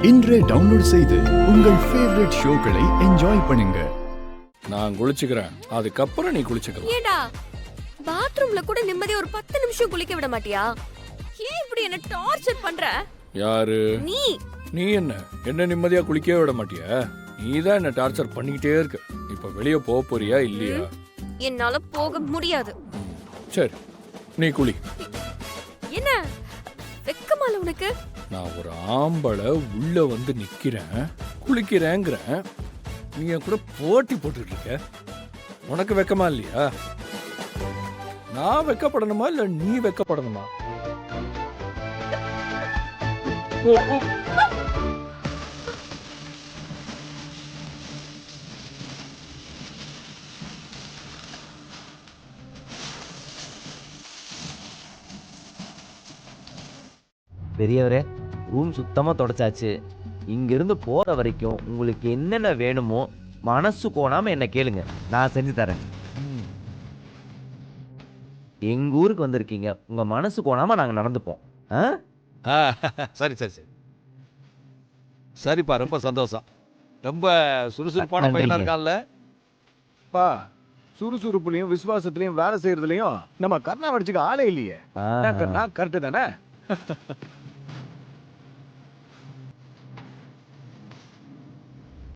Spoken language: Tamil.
இன்றே டவுன்லோட் செய்து உங்கள் ஃபேவரட் ஷோக்களை என்ஜாய் பண்ணுங்க. நான் குளிச்சுக்கிறேன், அதுக்கப்புறம் நீ குளிச்சுக்கலாம். ஏடா பாத்ரூம்ல கூட நிம்மதியா ஒரு 10 நிமிஷம் குளிக்க விட மாட்டியா? ஏன் இப்படி என்ன டார்ச்சர் பண்ற? யாரு நீ? நீ என்ன நிம்மதியா குளிக்கவே விட மாட்டியா? நீ தான் என்ன டார்ச்சர் பண்ணிக்கிட்டே இருக்க. இப்ப வெளிய போக போறியா இல்லையா? என்னால போக முடியாது. சரி, நீ குளி. என்ன வெக்கமால உனக்கு? நான் ஒரு ஆம்பளை உள்ள வந்து நிக்கிறேன், குளிக்கிறேங்கிறேன். நீ என் கூட போட்டி போட்டுட்டு இருக்க. உனக்கு வெக்கமா இல்லையா? நான் வெக்கப்படணுமா இல்ல நீ வெக்கப்படணுமா? பெரியவரே, ரூம் சுத்தமாக தொடச்சாச்சு. இங்கிருந்து போகிற வரைக்கும் உங்களுக்கு என்னென்ன வேணுமோ மனசு கோணாமல் என்ன கேளுங்க, நான் செஞ்சு தரேன். எங்கள் ஊருக்கு வந்திருக்கீங்க, உங்கள் மனசு கோணாமல் நாங்கள் நடந்துப்போம். சரி சரி சரி சரிப்பா, ரொம்ப சந்தோஷம். ரொம்ப சுறுசுறுப்பான பையனா இருக்கான்ல. பா, சுறுசுறுப்புலையும் விசுவாசத்திலையும் வேலை செய்யறதுலயும் நம்ம கர்ணா வடிச்சுக்க ஆளே இல்லையே. கர்ணா கரெக்டு தானே?